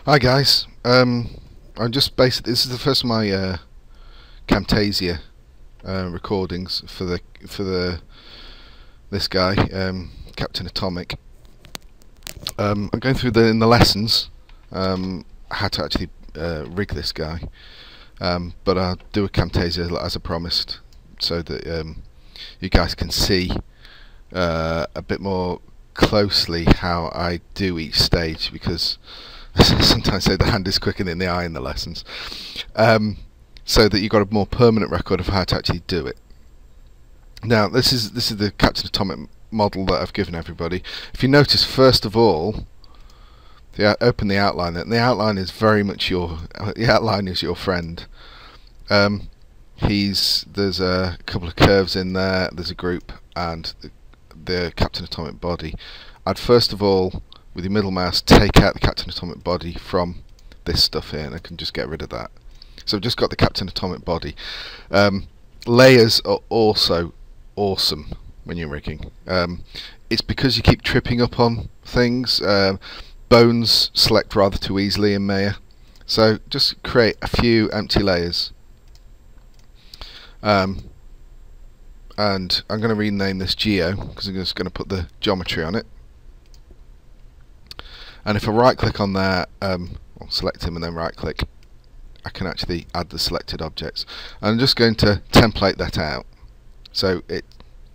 Hi guys. I'm just basically this is the first of my Camtasia recordings for this guy, Captain Atomic. I'm going through in the lessons how to actually rig this guy, but I'll do a Camtasia as I promised, so that you guys can see a bit more closely how I do each stage, because sometimes say the hand is quicker than the eye in the lessons, so that you've got a more permanent record of how to actually do it. Now this is the Captain Atomic model that I've given everybody. If you notice, first of all, open the outline, and the outline is very much your friend. There's a couple of curves in there, there's a group, and the Captain Atomic body. I'd first of all, with your middle mouse, take out the Captain Atomic body from this stuff here, and I can just get rid of that. So I've just got the Captain Atomic body. Layers are also awesome when you're rigging. It's because you keep tripping up on things. Bones select rather too easily in Maya, so just create a few empty layers. And I'm going to rename this Geo, because I'm just going to put the geometry on it. And if I right click on there, select him and then right click, I can actually add the selected objects. And I'm just going to template that out, so it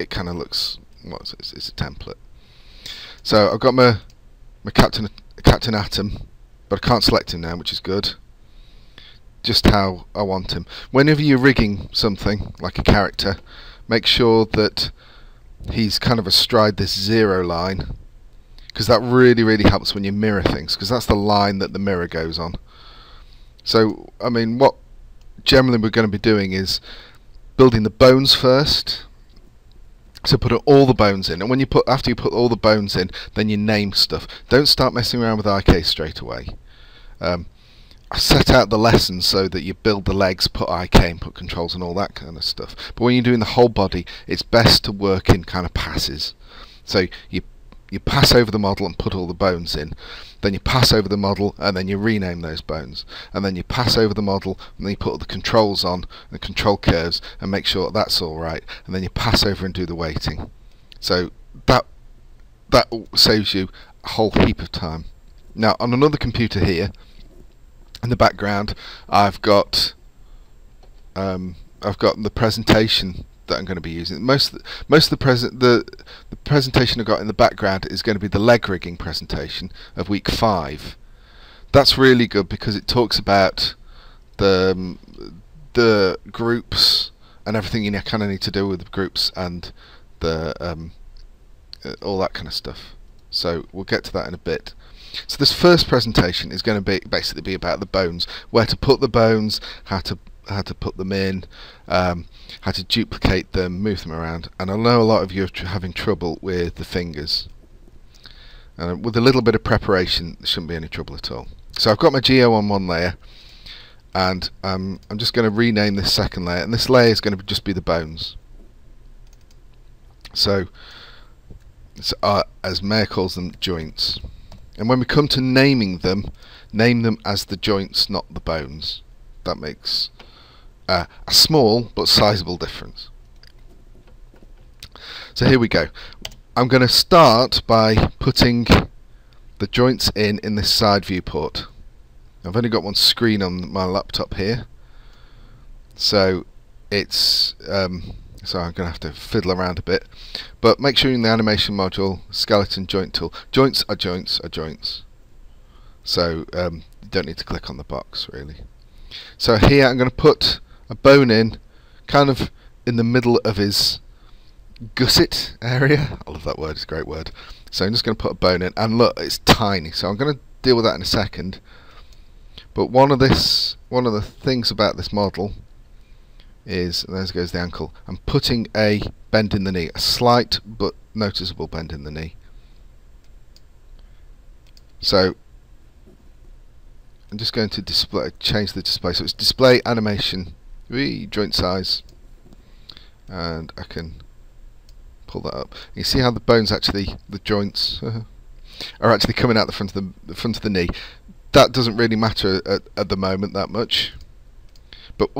kind of looks, it's a template. So I've got my Captain Atom, but I can't select him now, which is good. Just how I want him. Whenever you're rigging something like a character, make sure that he's kind of astride this 0 line, because that really helps when you mirror things, because that's the line that the mirror goes on. So I mean, what generally we're going to be doing is building the bones first. So put all the bones in, and when after you put all the bones in, then you name stuff. Don't start messing around with IK straight away. I set out the lessons so that you build the legs, put IK and put controls and all that kind of stuff. But when you're doing the whole body, it's best to work in kind of passes. So you pass over the model and put all the bones in, then you pass over the model and then you rename those bones, and then you pass over the model and then you put all the controls on, the control curves, and make sure that's all right, and then you pass over and do the weighting. So that saves you a whole heap of time. Now on another computer here in the background, I've got the presentation that I'm going to be using. Most of the presentation I've got in the background is going to be the leg rigging presentation of week 5. That's really good because it talks about the groups and everything you kind of need to do with the groups and the all that kind of stuff. So we'll get to that in a bit. So this first presentation is going to basically be about the bones, where to put the bones, how to put them in, how to duplicate them, move them around. And I know a lot of you are having trouble with the fingers. With a little bit of preparation, there shouldn't be any trouble at all. So I've got my Geo on one layer, and I'm just going to rename this second layer, and this layer is going to just be the bones. So as Maya calls them, joints. And when we come to naming them, name them as the joints, not the bones. That makes a small but sizable difference. So here we go. I'm going to start by putting the joints in this side viewport. I've only got one screen on my laptop here, so it's so I'm going to have to fiddle around a bit, but make sure you're in the animation module, skeleton joint tool. Joints are joints are joints, so you don't need to click on the box really. So here I'm going to put a bone in, kind of in the middle of his gusset area. I love that word, it's a great word. So I'm just going to put a bone in, and look, it's tiny, so I'm going to deal with that in a second. But one of the things about this model is, and there goes the ankle, I'm putting a bend in the knee, a slight but noticeable bend in the knee. So I'm just going to change the display, so it's display animation, joint size, and I can pull that up. You see how the bones actually, the joints are actually coming out the front of the knee. that doesn't really matter at the moment that much, but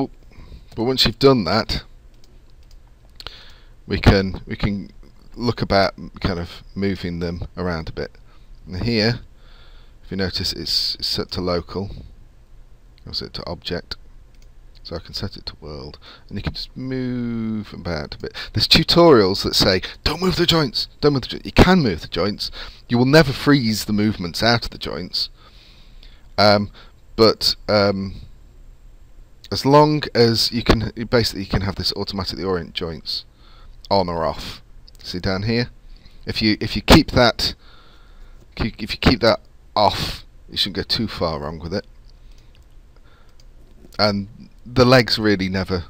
once you've done that, we can look about kind of moving them around a bit. And here, if you notice, it's set to local. I'll set it to object, so I can set it to world, and you can just move about a bit. There's tutorials that say don't move the joints, don't move the joints. You can move the joints. You will never freeze the movements out of the joints, but as long as you can, basically you can have this automatically orient joints on or off. See down here, if you keep that off, you shouldn't go too far wrong with it. And the legs really never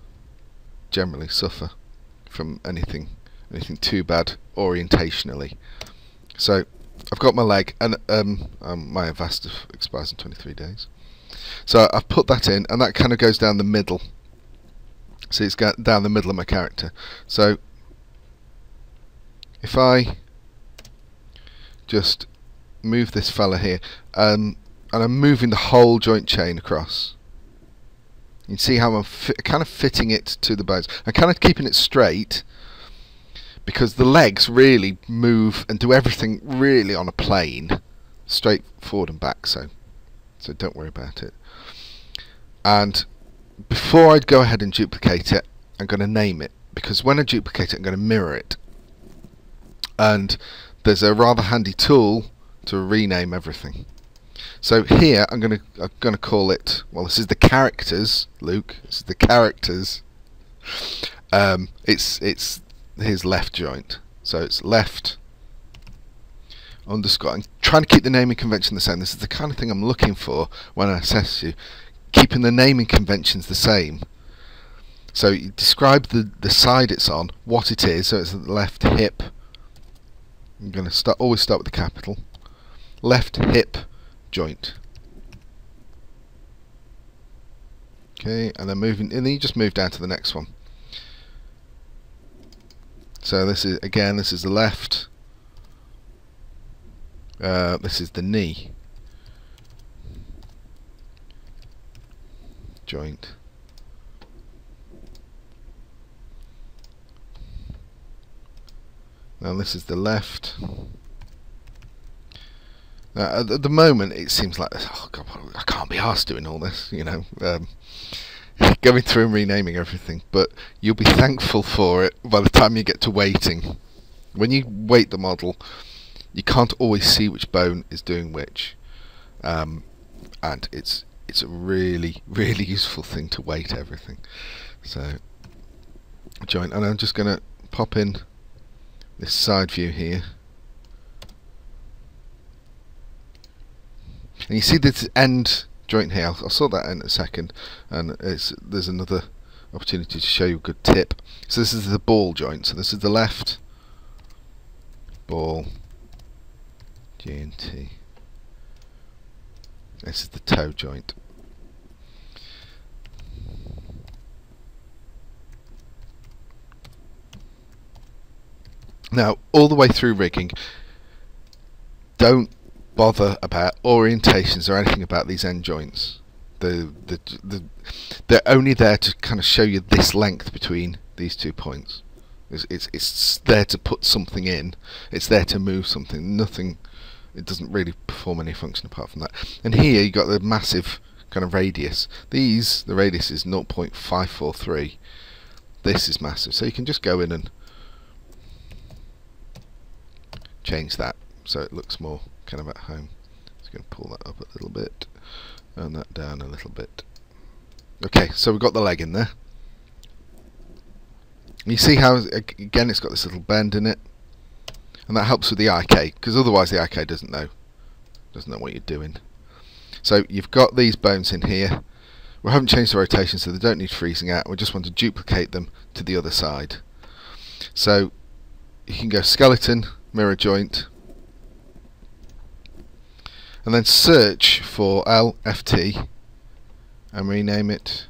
generally suffer from anything too bad orientationally. So I've got my leg, and my Avast expires in 23 days. So I've put that in, and that kind of goes down the middle. See, it's got down the middle of my character. So if I just move this fella here, and I'm moving the whole joint chain across, you can see how I'm kind of fitting it to the bones. I'm kind of keeping it straight, because the legs really move and do everything really on a plane, straight forward and back, so don't worry about it. And before I go ahead and duplicate it, I'm going to name it, because when I duplicate it, I'm going to mirror it. And there's a rather handy tool to rename everything. So here I'm going to call it, well, this is the characters, Luke. This is the characters. It's his left joint. So it's left underscore. I'm trying to keep the naming convention the same. This is the kind of thing I'm looking for when I assess you, keeping the naming conventions the same. So you describe the side it's on, what it is. So it's the left hip. I'm going to always start with the capital. Left hip joint. Okay, and then and then you just move down to the next one. So this is, again, this is the left. This is the knee joint. Now this is the left. Now at the moment it seems like, oh God, I can't be arsed doing all this, you know, going through and renaming everything, but you'll be thankful for it by the time you get to weighting. When you weight the model, you can't always see which bone is doing which, and it's a really useful thing to weight everything. So joint, and I'm just going to pop in this side view here, and you see this end joint here. I'll sort that in a second, and there's another opportunity to show you a good tip. So this is the ball joint. So this is the left ball, G and T. This is the toe joint. Now, all the way through rigging, don't bother about orientations or anything about these end joints. They're only there to kind of show you this length between these 2 points. It's there to put something in. It's there to move something. Nothing. It doesn't really perform any function apart from that. And here you got the massive kind of radius. The radius is 0.543. This is massive. So you can just go in and change that so it looks more kind of at home. Just going to pull that up a little bit and that down a little bit. Okay, so we've got the leg in there. You see how again it's got this little bend in it, and that helps with the IK, because otherwise the IK doesn't know what you're doing. So you've got these bones in here. We haven't changed the rotation, so they don't need freezing out. We just want to duplicate them to the other side. So you can go skeleton, mirror joint, and then search for LFT and rename it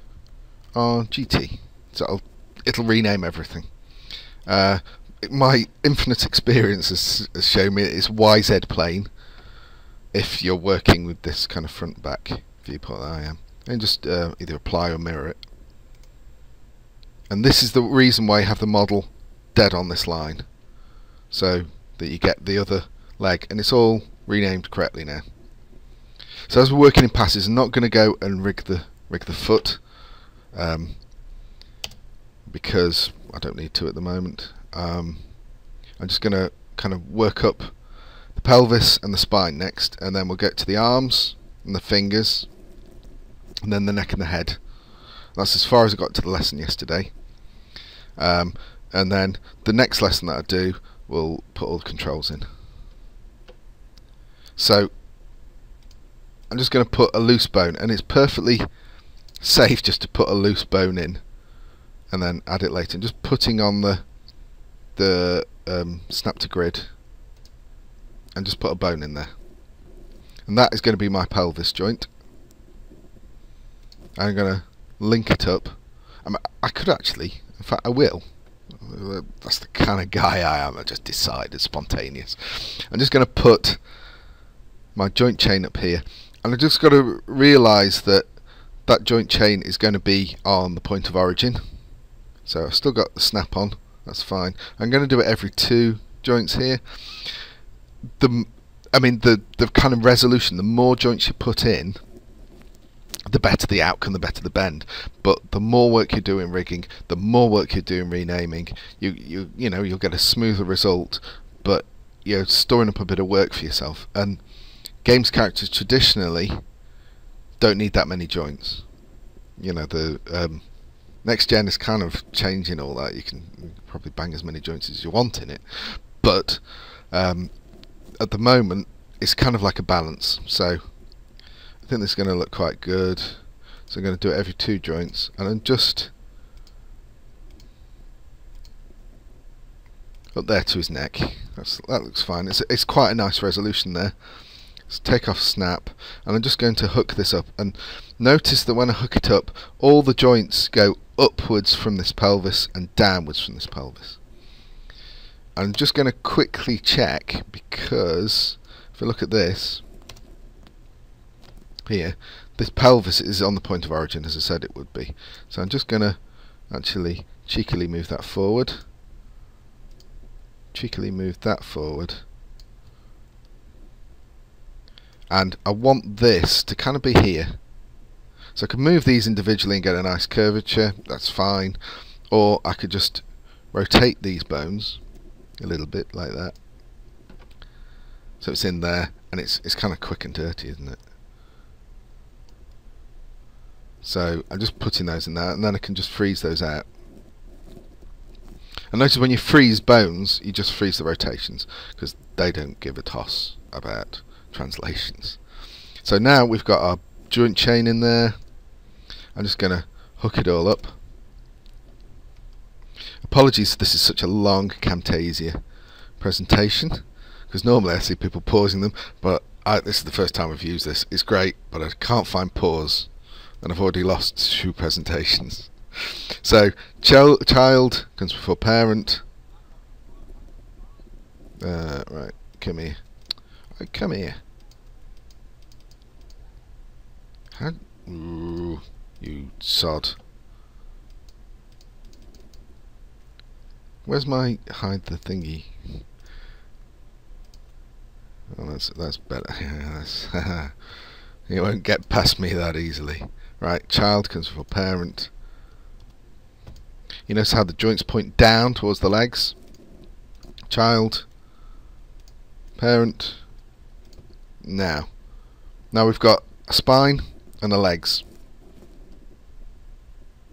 RGT. So it'll rename everything. My infinite experience has shown me it's YZ plane, if you're working with this kind of front back viewport that I am, and just either apply or mirror it. And this is the reason why you have the model dead on this line, so that you get the other leg, and it's all renamed correctly now. So as we're working in passes, I'm not going to go and rig the foot, because I don't need to at the moment. I'm just going to kind of work up the pelvis and the spine next, and then we'll get to the arms and the fingers, and then the neck and the head. That's as far as I got to the lesson yesterday. And then the next lesson that I do, we'll put all the controls in. So I'm just going to put a loose bone, and it's perfectly safe just to put a loose bone in and then add it later. And just putting on the snap to grid and just put a bone in there, and that is going to be my pelvis joint. I'm going to link it up. I could actually, in fact I will, that's the kind of guy I am, I just decided, spontaneous. I'm just going to put my joint chain up here, and I've just got to realise that that joint chain is going to be on the point of origin. So I've still got the snap on, that's fine. I'm going to do it every 2 joints here. The kind of resolution, the more joints you put in, the better the outcome, the better the bend. But the more work you do in rigging, the more work you do in renaming, you'll get a smoother result, but you're storing up a bit of work for yourself. And games characters traditionally don't need that many joints. The next gen is kind of changing all that. You can probably bang as many joints as you want in it, but at the moment it's kind of like a balance. So I think this is going to look quite good. So I'm going to do it every 2 joints, and then just up there to his neck. That looks fine. It's quite a nice resolution there. Let's take off snap, and I'm just going to hook this up, and notice that when I hook it up, all the joints go upwards from this pelvis and downwards from this pelvis. I'm just going to quickly check, because if I look at this here, this pelvis is on the point of origin, as I said it would be. So I'm just going to actually cheekily move that forward, and I want this to kind of be here. So I can move these individually and get a nice curvature, that's fine, or I could just rotate these bones a little bit like that, so it's in there, and it's kind of quick and dirty, isn't it? So I'm just putting those in there, and then I can just freeze those out. And notice when you freeze bones, you just freeze the rotations, because they don't give a toss about translations. So now we've got our joint chain in there. I'm just going to hook it all up. Apologies, this is such a long Camtasia presentation, because normally I see people pausing them, but this is the first time I've used this. It's great, but I can't find pause, and I've already lost 2 presentations. So child comes before parent. Right, come here. Right, come here. Ooh, you sod. Where's my hide the thingy? Oh, that's better. Yeah, you won't get past me that easily. Right, child comes before parent. You notice how the joints point down towards the legs. Child, parent. Now we've got a spine and the legs.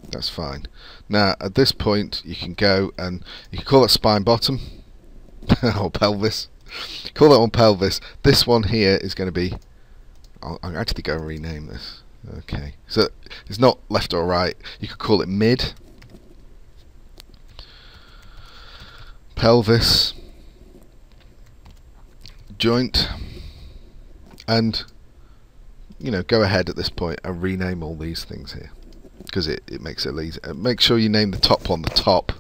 That's fine. Now at this point you can go and you can call it spine bottom or pelvis. Call that one pelvis. This one here is going to be, I'll actually go and rename this. Okay, so it's not left or right. You could call it mid, pelvis, joint, and go ahead at this point and rename all these things here, because it makes it easy. Make sure you name the top one the top.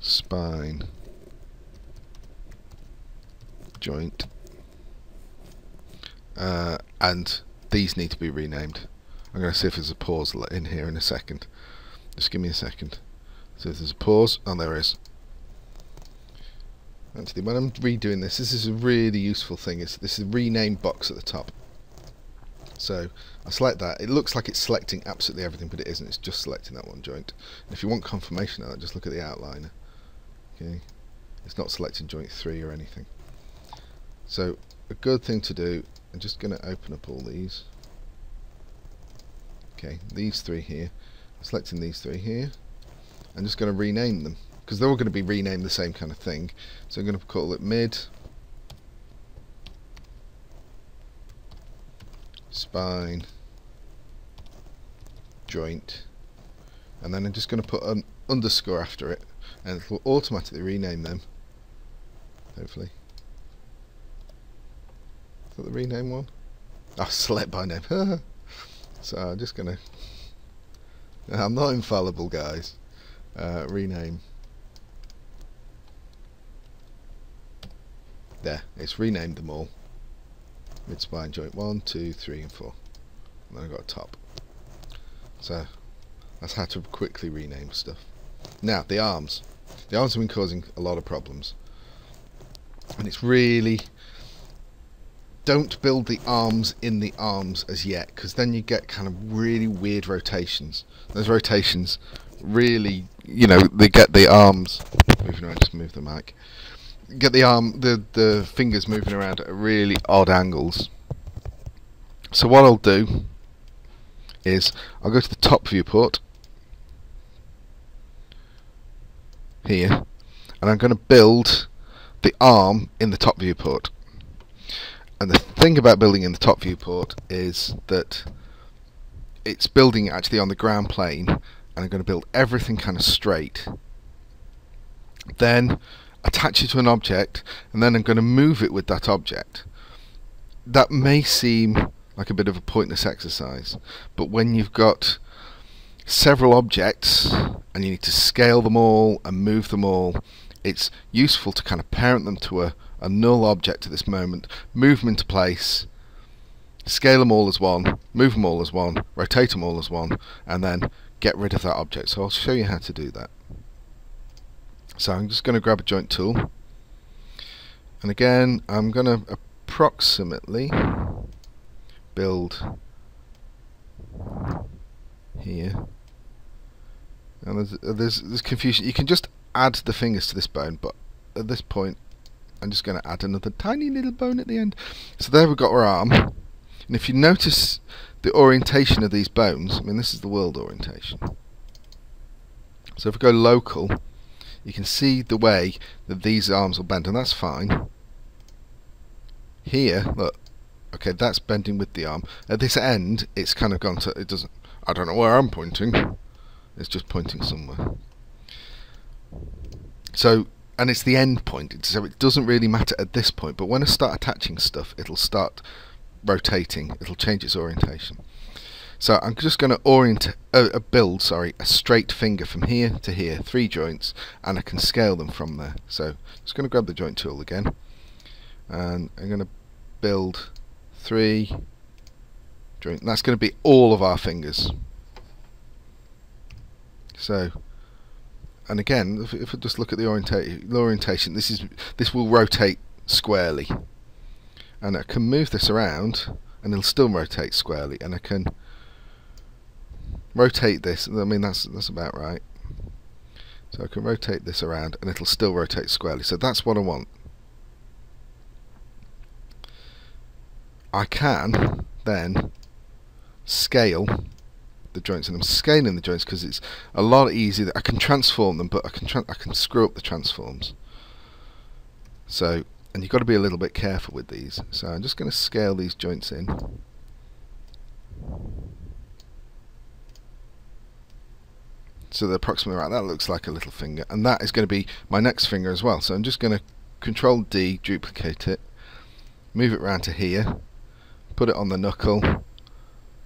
Spine, joint, and these need to be renamed. I'm going to see if there's a pause in here in a second. Just give me a second. So if there's a pause, oh, there is. Actually, when I'm redoing this, this is a really useful thing. This is a rename box at the top. So I select that. It looks like it's selecting absolutely everything, but it isn't. It's just selecting that one joint. And if you want confirmation of that, just look at the outliner. Okay, it's not selecting joint 3 or anything. So a good thing to do, I'm just going to open up all these. Okay, these 3 here. I'm selecting these 3 here. I'm just going to rename them, because they're all going to be renamed the same kind of thing. So I'm going to call it mid, spine, joint, and then I'm just going to put an underscore after it, and it will automatically rename them, hopefully. Is that the rename one? Oh, select by name. So I'm just going to, I'm not infallible, guys. Rename. There, it's renamed them all. Mid spine joint 1, 2, 3 and 4. And then I've got a top. So that's how to quickly rename stuff. Now the arms. The arms have been causing a lot of problems. And it's really, don't build the arms in the arms as yet, because then you get kind of really weird rotations. Those rotations really, you know, they get the arms moving around. Just move the mic. Get the fingers moving around at really odd angles. So what I'll do is I'll go to the top viewport here, and I'm going to build the arm in the top viewport. And the thing about building in the top viewport is that it's building actually on the ground plane, and I'm going to build everything kind of straight. Then attach it to an object, and then I'm going to move it with that object. That may seem like a bit of a pointless exercise, but when you've got several objects and you need to scale them all and move them all, it's useful to kind of parent them to a null object at this moment, move them into place, scale them all as one, move them all as one, rotate them all as one, and then get rid of that object. So I'll show you how to do that. So I'm just going to grab a joint tool, and again I'm going to approximately build here. And there's confusion. You can just add the fingers to this bone, but at this point I'm just going to add another tiny little bone at the end. So there we've got our arm, and if you notice the orientation of these bones, I mean, this is the world orientation. So if we go local, you can see the way that these arms will bend, and that's fine. Here, look, okay, that's bending with the arm. At this end, it's kind of gone to, it doesn't, I don't know where I'm pointing. It's just pointing somewhere. So, and it's the end point, so it doesn't really matter at this point, but when I start attaching stuff, it'll start rotating, it'll change its orientation. So I'm just going to build a straight finger from here to here, 3 joints, and I can scale them from there. So I'm just going to grab the joint tool again, and I'm going to build 3 joints. And that's going to be all of our fingers. So, and again, if I just look at the orientation, this will rotate squarely, and I can move this around, and it'll still rotate squarely, and I can rotate this. I mean, that's about right. So I can rotate this around, and it'll still rotate squarely. So that's what I want. I can then scale the joints, and I'm scaling the joints because it's a lot easier. I can transform them, but I can screw up the transforms. So, and you've got to be a little bit careful with these. So I'm just going to scale these joints in. So they're approximately right. That looks like a little finger, and that is going to be my next finger as well. So I'm just going to Control D, duplicate it, move it around to here, put it on the knuckle,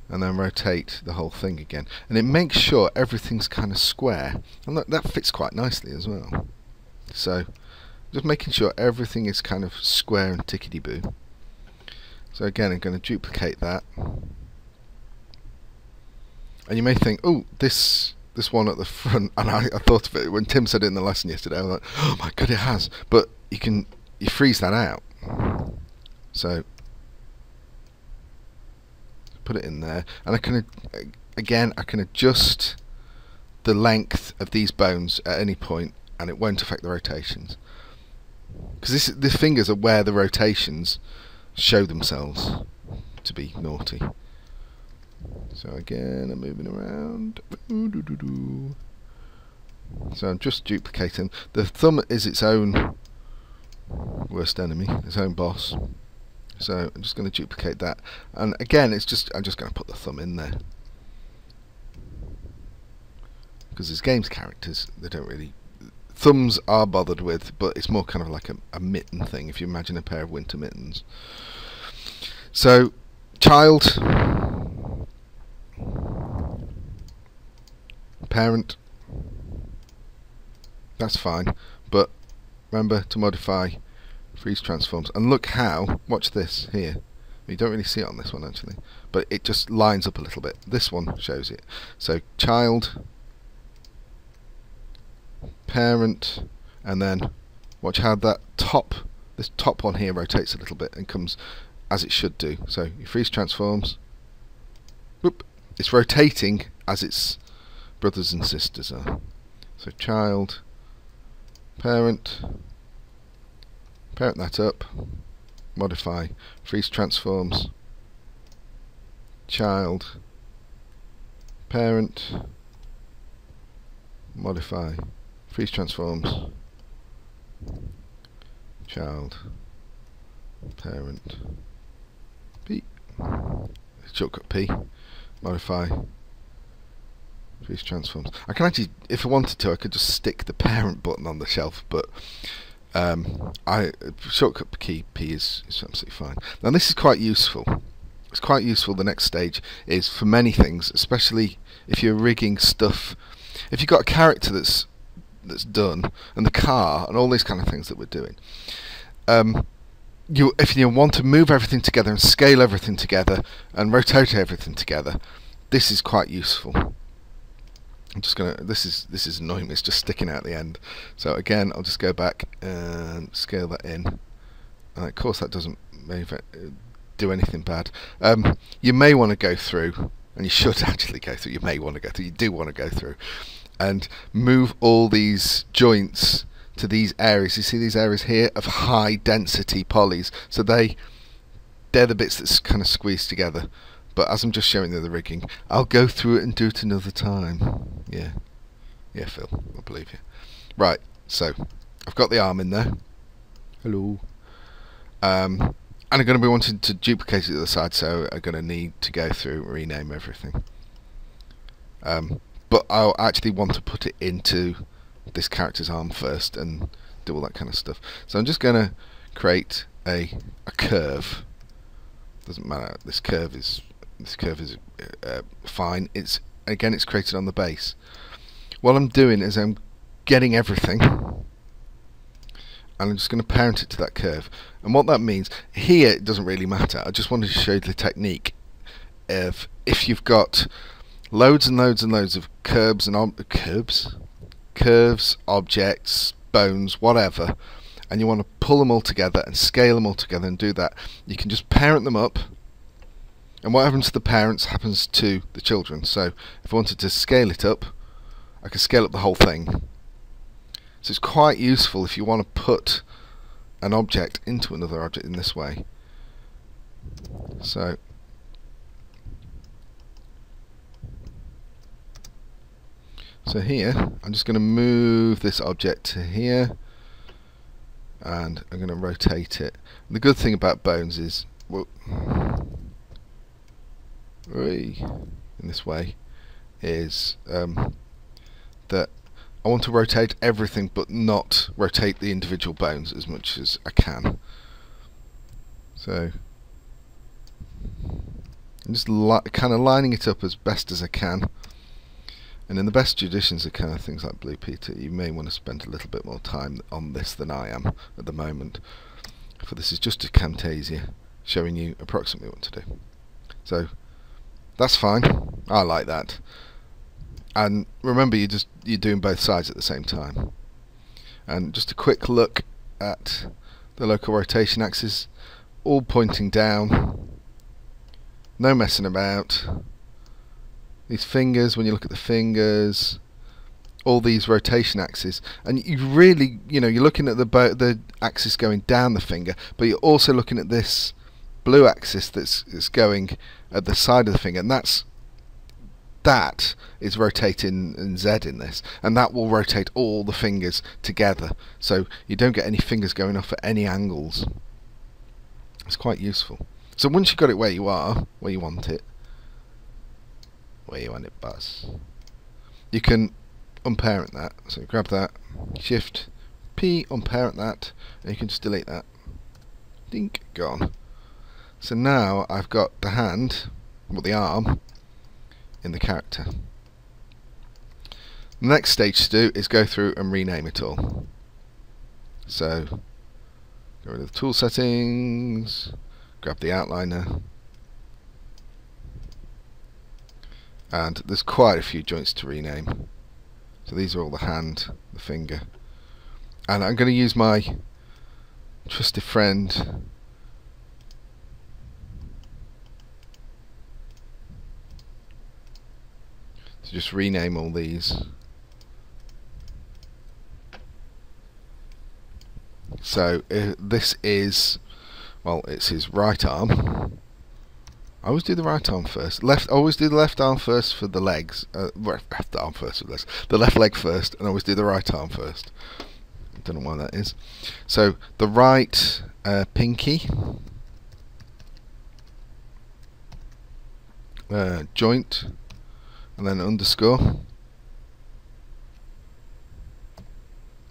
and then rotate the whole thing again. And it makes sure everything's kind of square, and that fits quite nicely as well. So I'm just making sure everything is kind of square and tickety-boo. So again, I'm going to duplicate that. And you may think, oh, this one at the front, and I thought of it when Tim said it in the lesson yesterday. I was like, oh my god, it has. But you freeze that out. So put it in there, and I can adjust the length of these bones at any point, and it won't affect the rotations, because the fingers are where the rotations show themselves to be naughty. So again, I'm moving around. So I'm just duplicating. The thumb is its own worst enemy, its own boss. So I'm just going to duplicate that. And again, I'm just going to put the thumb in there. Because as games characters, they don't really... Thumbs are bothered with, but it's more kind of like a mitten thing, if you imagine a pair of winter mittens. So, child... parent, that's fine, but remember to modify freeze transforms, and look how, watch this here, you don't really see it on this one actually, but it just lines up a little bit. This one shows it. So child, parent, and then watch how that this top one here rotates a little bit and comes as it should do. So you freeze transforms, whoop, it's rotating as its brothers and sisters are. So child, parent that up, modify, freeze transforms, child, parent, modify, freeze transforms, child, parent, P, shortcut P, modify, freeze transforms. I can actually, if I wanted to, I could just stick the parent button on the shelf, but shortcut key P is absolutely fine. Now this is quite useful. It's quite useful. The next stage is for many things, especially if you're rigging stuff. If you've got a character that's done, and the car, and all these kind of things that we're doing. If you want to move everything together and scale everything together and rotate everything together, this is quite useful. I'm just gonna. This is annoying me. It's just sticking out the end. So again, I'll just go back and scale that in. And of course, that doesn't do anything bad. You may want to go through, and you should actually go through. You may want to go through. You do want to go through, and move all these joints to these areas. You see these areas here of high density polys. So they're the bits that's kind of squeezed together. But as I'm just showing you the rigging, I'll go through it and do it another time. Yeah, Phil, I believe you. Right, so I've got the arm in there. Hello. And I'm going to be wanting to duplicate it to the other side, so I'm going to need to go through and rename everything. But I'll actually want to put it into this character's arm first and do all that kind of stuff. So I'm just going to create a curve. Doesn't matter. This curve is fine. It's created on the base. What I'm doing is I'm getting everything, and I'm just going to parent it to that curve. And what that means here, it doesn't really matter. I just wanted to show you the technique of if you've got loads and loads and loads of curves, objects, bones, whatever, and you want to pull them all together and scale them all together and do that, you can just parent them up. And what happens to the parents happens to the children. So if I wanted to scale it up, I can scale up the whole thing. So it's quite useful if you want to put an object into another object in this way. So here, I'm just going to move this object to here, and I'm going to rotate it. And the good thing about bones is, well, in this way, is that I want to rotate everything but not rotate the individual bones as much as I can. So I'm just kind of lining it up as best as I can, And in the best traditions of kind of things like Blue Peter, you may want to spend a little bit more time on this than I am at the moment, for this is just a Camtasia showing you approximately what to do. So that's fine, I like that. And remember, you're doing both sides at the same time. And just a quick look at the local rotation axis, all pointing down, no messing about. These fingers, when you look at the fingers, all these rotation axes, and you really, you're looking at the axis going down the finger, but you're also looking at this blue axis that's going at the side of the finger, and that is rotating in Z in this, and that will rotate all the fingers together, so you don't get any fingers going off at any angles. It's quite useful. So once you've got it where you are, where you want it, boss, you can unparent that. So grab that, Shift P, unparent that, and you can just delete that. Dink, gone. So now I've got the hand, well, the arm, in the character. The next stage to do is go through and rename it all. So go rid of the tool settings, grab the outliner, and there's quite a few joints to rename. So these are all the hand, the finger, and I'm going to use my trusted friend to just rename all these. So this is, well, it's his right arm. I always do the right arm first. Always do the left arm first for the legs. Left arm first for the legs. The left leg first, and always do the right arm first. I don't know why that is. So the right pinky, joint, and then underscore,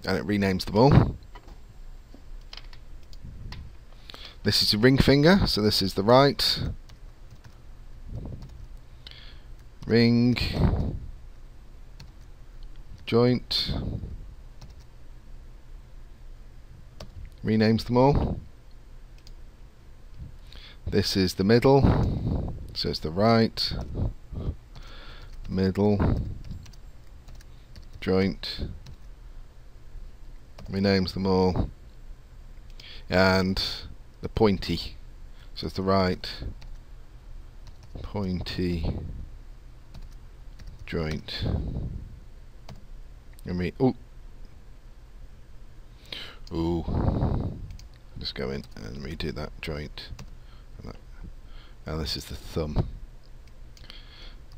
and it renames them all. This is the ring finger, so this is the right ring, joint, renames them all. This is the middle, so it's the right, middle, joint, renames them all. And the pointy, so it's the right, pointy, joint, and just go in and redo that joint, and this is the thumb.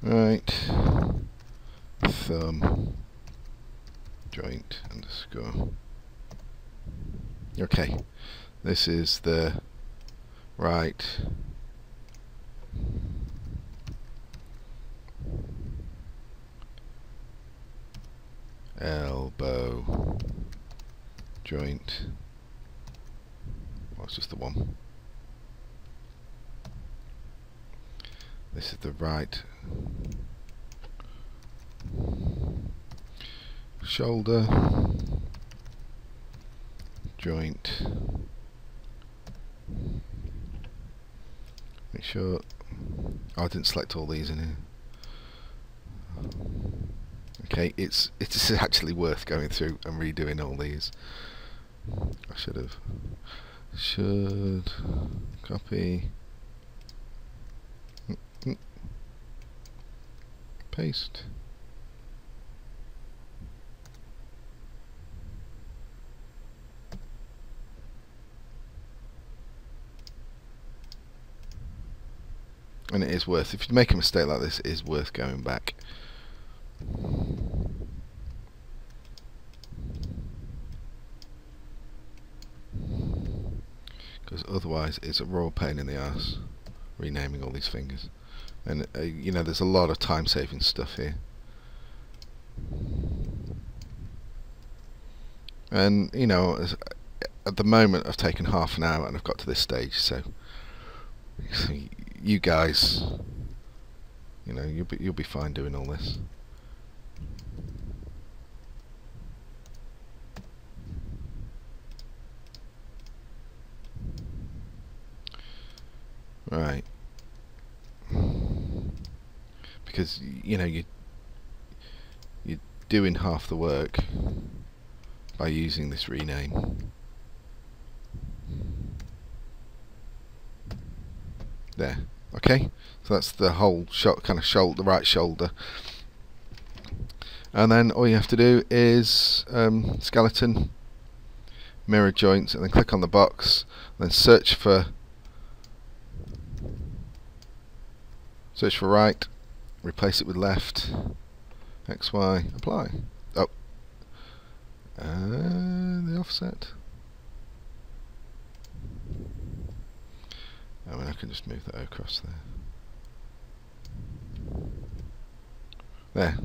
Right, thumb, joint, underscore. Okay, this is the right elbow, joint. Well, it's just the one. This is the right shoulder, joint. Make sure I didn't select all these in here. Okay, it's actually worth going through and redoing all these. I should copy, paste. And it is worth, if you make a mistake like this, it is worth going back. Because otherwise it's a raw pain in the ass renaming all these fingers. And you know, there's a lot of time saving stuff here. And you know, at the moment I've taken half an hour and I've got to this stage, so you guys, you know, you'll be fine doing all this. Right. Because you know you're doing half the work by using this rename. There. Okay. So that's the whole kind of shoulder, the right shoulder. And then all you have to do is skeleton, mirror joints, and then click on the box, and then search for right, replace it with left, X, Y, apply. Oh, the offset. I mean, I can just move that across there. There.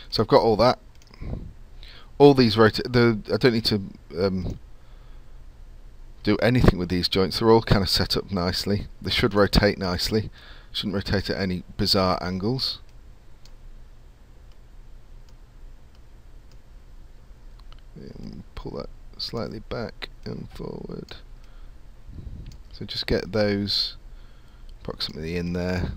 So I've got all that. All these I don't need to do anything with these joints. They're all kind of set up nicely. They should rotate nicely. Shouldn't rotate at any bizarre angles. Pull that slightly back and forward. So just get those approximately in there.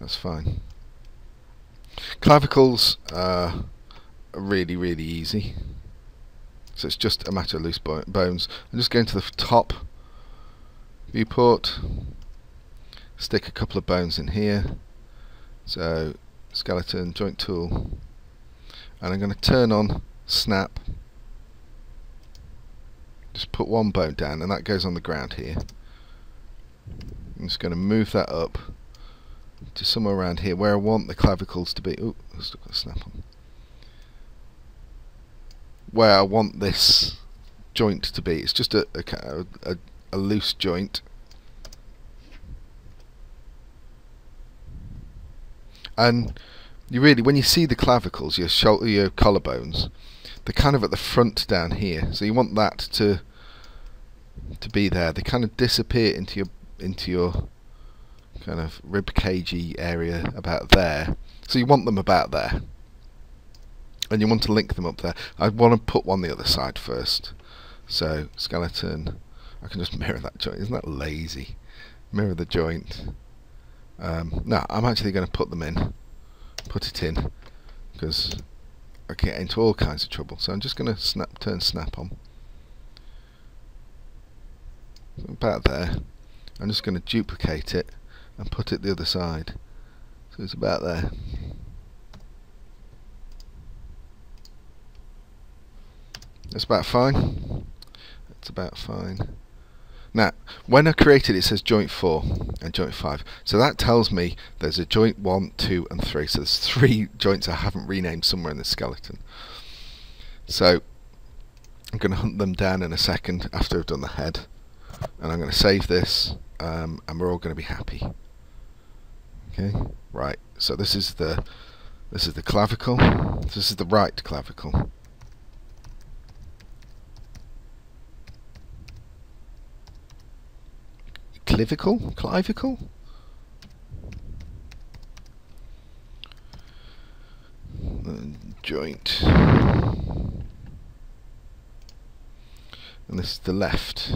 That's fine. Clavicles are really, really easy. So it's just a matter of loose bones. I'm just going to the top viewport, stick a couple of bones in here. So skeleton, joint tool, and I'm going to turn on snap. Just put one bone down, and that goes on the ground here. I'm just going to move that up to somewhere around here where I want the clavicles to be. Ooh, I've still got a snap on. Where I want this joint to be. It's just a loose joint. And you really, when you see the clavicles, your collarbones, they're kind of at the front down here. So you want that to be there. They kind of disappear into your kind of rib cagey area about there. So you want them about there. And you want to link them up there. I want to put one the other side first. So skeleton, I can just mirror that joint. Isn't that lazy? Mirror the joint. No, I'm actually going to put them in. Put it in, because I get into all kinds of trouble. So I'm just going to turn snap on. About there. I'm just going to duplicate it and put it the other side. So it's about there. That's about fine. That's about fine. Now, when I created it, it says joint 4 and joint 5. So that tells me there's a joint 1, 2 and 3. So there's 3 joints I haven't renamed somewhere in the skeleton. So I'm going to hunt them down in a second after I've done the head. And I'm going to save this, and we're all going to be happy. Okay, right. So this is the clavicle. This is the right clavicle. Clavicle? Joint. And this is the left.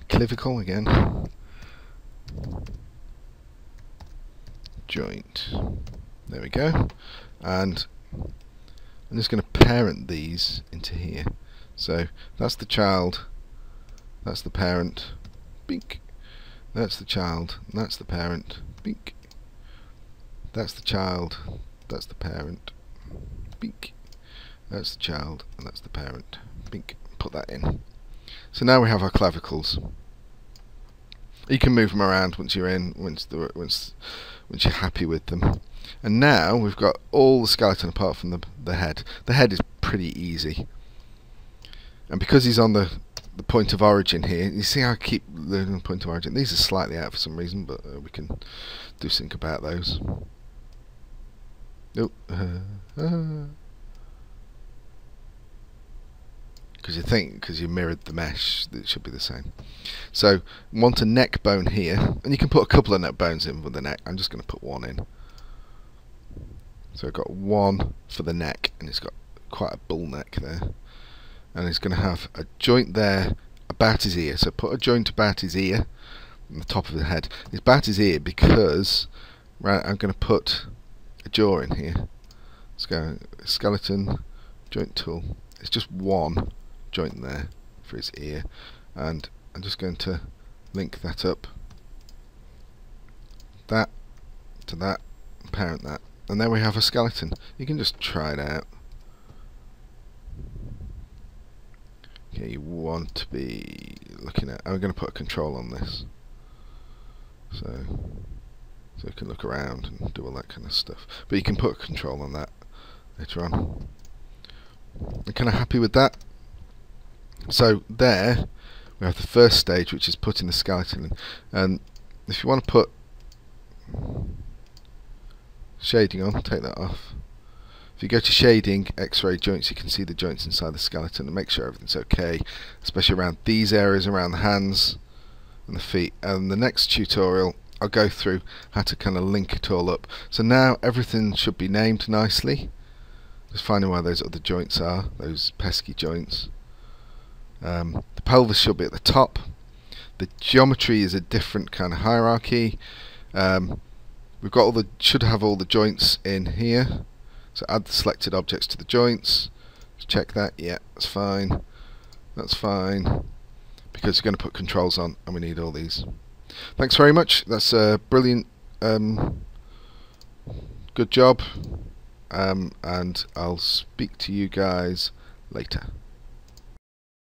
Clavicle again. Joint. There we go. And I'm just going to parent these into here. So that's the child. That's the parent. Bink. That's the child. That's the parent. Bink. That's the child. That's the parent. Bink. That's the child, and that's the parent. Bink. Put that in. So now we have our clavicles. You can move them around once you're in, once you're happy with them. And now we've got all the skeleton apart from the head. The head is pretty easy. And because he's on the point of origin here, you see how I keep the point of origin. These are slightly out for some reason, but we can do something about those. Nope. Because you mirrored the mesh, it should be the same. So want a neck bone here, and you can put a couple of neck bones in with the neck. I'm just going to put one in. So I've got one for the neck, and it's got quite a bull neck there, and he's going to have a joint there about his ear. So put a joint about his ear on the top of the head. It's about his ear because I'm going to put a jaw in here. Let's go skeleton joint tool. It's just one joint there for his ear, and I'm just going to link that up, that to that, and parent that, and there we have a skeleton. You can just try it out. Okay, you want to be looking at, I'm going to put a control on this, so you can look around and do all that kind of stuff, but you can put a control on that later on. I'm kind of happy with that. So there we have the first stage, which is putting the skeleton in. And if you want to put shading on, take that off. If you go to shading, X-ray joints, you can see the joints inside the skeleton and make sure everything's okay, especially around these areas, around the hands and the feet. And the next tutorial I'll go through how to kind of link it all up. So now everything should be named nicely. Just finding where those other joints are, those pesky joints. The pelvis should be at the top. The geometry is a different kind of hierarchy. We've got should have all the joints in here. So add the selected objects to the joints. Just check that. Yeah, that's fine. That's fine. Because we're going to put controls on, and we need all these. Thanks very much. That's a brilliant. Good job. And I'll speak to you guys later.